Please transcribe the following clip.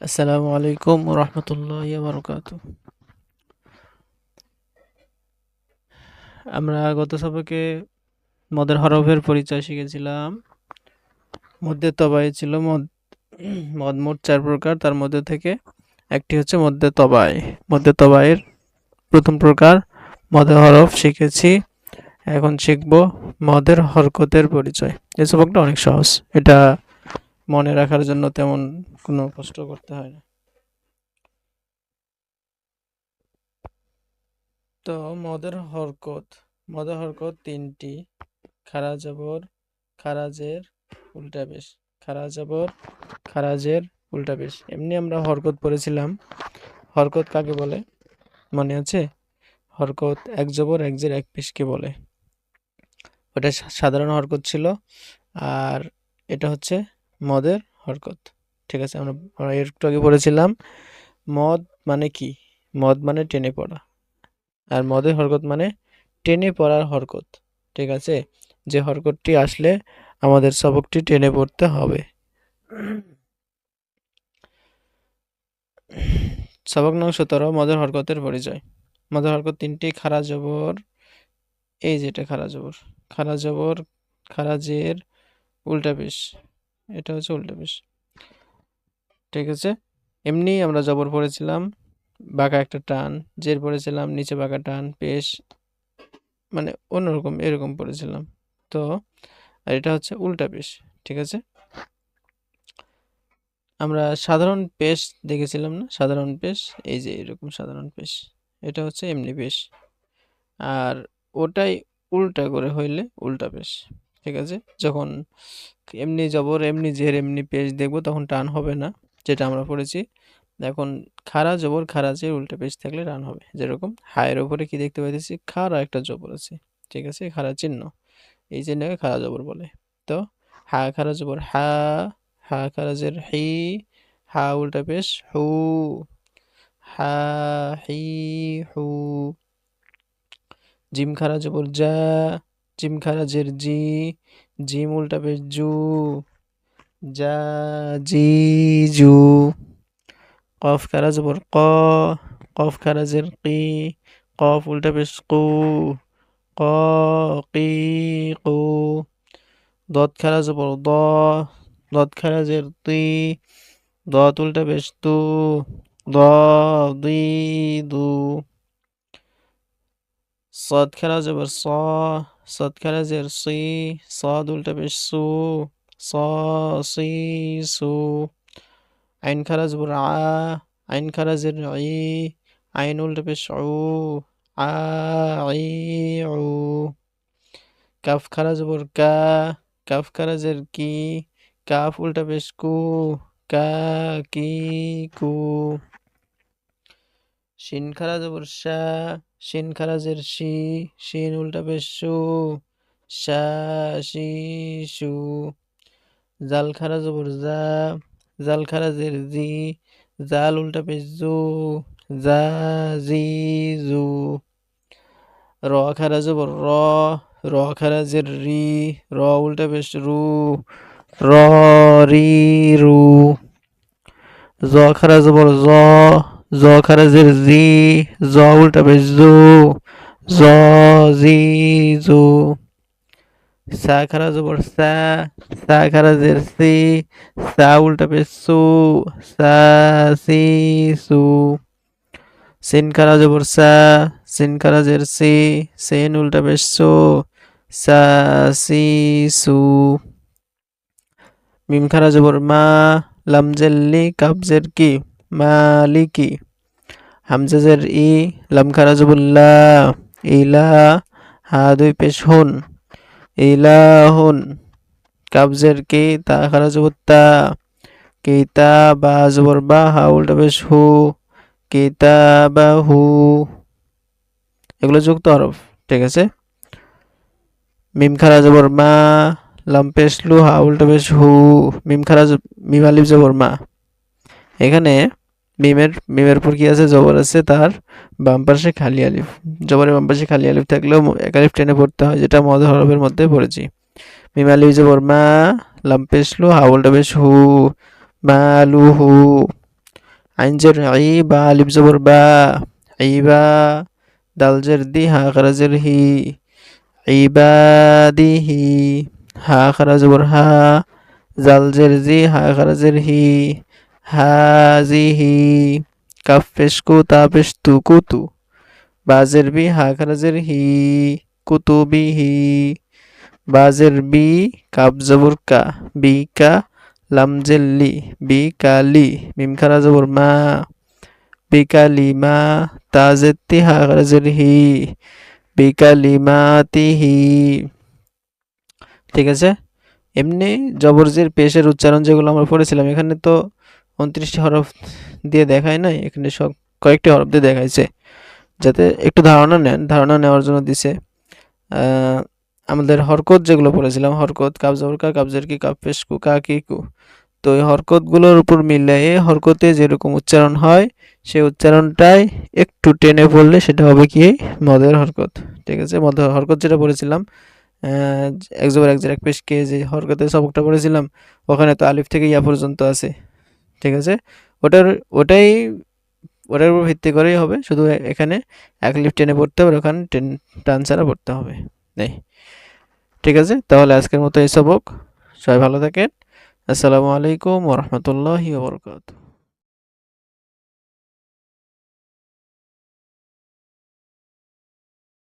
আসসালামু আলাইকুম রহমতুল্লাহ বারকাতু। আমরা গত সবকে মদের হরফের পরিচয় শিখেছিলাম। মধ্যে তবাই ছিল মদ। মদ মোট 4 প্রকার, তার মধ্যে থেকে একটি হচ্ছে মধ্যে তবাই। মধ্যে তবাইয়ের প্রথম প্রকার মদের হরফ শিখেছি। এখন শিখব মদের হরকতের পরিচয়। এই সবকটা অনেক সহজ, এটা মনে রাখার জন্য তেমন কোনো কষ্ট করতে হয় না। তো মদের হরকত তিনটি: খারা জবর, খারাজের, উল্টা পেশ। খারা জবর, খারাজের, উল্টা পেশ। এমনি আমরা হরকত পড়েছিলাম। হরকত কাকে বলে মনে আছে? হরকত এক জবর এক জের এক পেশকে বলে। ওটা সাধারণ হরকত ছিল, আর এটা হচ্ছে মদের হরকত। ঠিক আছে, আমরা একটু আগে পড়েছিলাম মদ মানে কি। মদ মানে টেনে পড়া, আর মদের হরকত মানে টেনে পড়ার হরকত। ঠিক আছে, যে হরকতটি আসলে আমাদের সবকটি টেনে পড়তে হবে। সবক নং 17 মদের হরকতের পরিচয়। মদের হরকত তিনটি: খারা জবর, এই যেটা খারা জবর, খারা জবর, খারাজের, উল্টা পেশ। এটা হচ্ছে উল্টা পেশ। ঠিক আছে, এমনি আমরা জবর পড়েছিলাম বাঁকা একটা টান, জের পড়েছিলাম নিচে বাঁকা টান, পেশ মানে অন্যরকম এরকম পড়েছিলাম। তো আর এটা হচ্ছে উল্টা পেশ। ঠিক আছে, আমরা সাধারণ পেশ দেখেছিলাম না? সাধারণ পেশ এই যে এরকম সাধারণ পেশ, এটা হচ্ছে এমনি পেশ। আর ওটাই উল্টা করে হইলে উল্টা পেশ। ঠিক আছে, যখন এমনি জবর এমনি জের এমনি পেশ দেখবো তখন টান হবে না, যেটা আমরা পড়েছি। এখন খাড়া জবর খাড়া জের উল্টা পেশ থাকলে টান হবে। যেরকম হায়ের উপরে কি দেখতে পাইতেছি, খাড়া একটা জবর আছে। ঠিক আছে, খাড়া চিহ্ন, এই চিহ্নকে খাড়া জবর বলে। তো হা খাড়া জবর হা, হা খাড়া জের হি, হা উল্টা পেশ হু, হা হি হু। জিম খাড়া জবর যা, জিম খাড়া জের জি, জিম উল্টা পেশ জু, যা জি জু। কফ খাড়া জবর ক, কফ খাড়া জের কি, কফ উল্টা পেশ কু, ক কি কু। দত খাড়া জবর দ, দত খাড়া জের তি, দত উল্টা পেশ তু, দ দি দু। صاد খাড়া জবর স, صاد খাড়া জের সি, صاد উল্টা পেশ সু, স সি সু। আইন খাড়া জবর আ, আইন খাড়া জের ই, আইন উল্টা পেশ উ, আ ই উ। কাফ খাড়া জবর কা, কাফ খাড়া জের কি, কাফ উল্টা পেশ কু, কা কি কু। শিন খাড়া জবর শা, শিন খাড়া জের শি, শিন উল্টা পেশ সু, শা শি সু। জাল খাড়া জবর জা, জাল খাড়া জের জি, জাল উল্টা পেশ জু, জা জি জু। র খাড়া জবর র, র খাড়া জের রি, র উল্টা পেশ রু, র রি রু। জ খাড়া জবর জ, জ খাড়া জের জি, জ উল্টা পেশ জু, জ জি জু। সা খাড়া জবর সা, সা খাড়া জের সি, সা উল্টা পেশ সু, সা সি সু। সিন খাড়া জবর সা, সিন খাড়া জের সি, সিন উল্টা পেশ সু, সা সি সু। মিম খাড়া জবর মা, লাম জের লি, কাফ জের কি, মালিকি। হামজা জের ই, লাম খাড়া জবর লা, ইলা, হা দুই পেশ হুন, ইলাহুন। কাফ জের কি, তা খাড়া জবর তা, কিতা, বা জবর বা, হা উল্টা পেশ হু, কিতাবাহু। এগুলো যুক্ত হরফ। ঠিক আছে, মিম খাড়া জবর মা, লাম পেশ লু, হা উল্টা পেশ হু, মিম আলিফ জবর মা। এখানে মিমের উপর কি আছে, জবর আছে, তার বাম পাশে খালি আলিফ। জবরের বাম পাশে খালি আলিফ থাকলেও এক আলিফ টেনে পড়তে হয়, যেটা মদ হরফের মধ্যে পড়েছি। মিম আলিফ জবর মা, লাম পেশ লু, হা উল্টা পেশ হু, মালুহু। আইন জের ই বা আলিফ জবর বা ইবা দাল জের দি হা খারা জের হি ইবাদিহি হা খারা জবর হা জাল জের জি হা খারা জের হি হাজিহি কাফ পেশ কু তা পেশ তু কুতু বাজের বি হা খারা জের হি কুতুবিহি বাজের বি কাব জবর কা বি কা লাম জের লি বি কালি মিম খারা জবর মা বিকালিমা তাজের তি হা খারা জের হি বিকালিমাতিহি। ঠিক আছে, এমনি জবরজের পেশের উচ্চারণ যেগুলো আমরা পড়েছিলাম এখানে তো 29টি হরফ দিয়ে দেখায় নাই, এখানে সব কয়েকটি হরফ দিয়ে দেখাইছে যাতে একটু ধারণা নেওয়ার জন্য দিছে। আমাদের হরকত যেগুলো পড়েছিলাম, হরকত কাব জবর কা কাব জের কি কাব পেশ কু কা কি কু, তো এই হরকতগুলোর উপর মিলিয়ে হরকতে যেরকম উচ্চারণ হয় সেই উচ্চারণটাই একটু টেনে পড়লে সেটা হবে কি মদের হরকত। ঠিক আছে, মদের হরকত যেটা পড়েছিলাম এক জবর এক জের এক পেশ কে যে হরকতের সবকটা পড়েছিলাম ওখানে তো আলিফ থেকে ইয়া পর্যন্ত আছে। ঠিক আছে, ওটার ওটাই ওটার উপর ভিত্তি করেই হবে, শুধু এখানে এক লিফ টেনে পড়তে হবে, ওখানে টান ছাড়া পড়তে হবে। নেই, ঠিক আছে, তাহলে আজকের মতো এই সবক। সবাই ভালো থাকেন। আসসালামু আলাইকুম ওয়া রাহমাতুল্লাহি ওয়া বারাকাতুহু।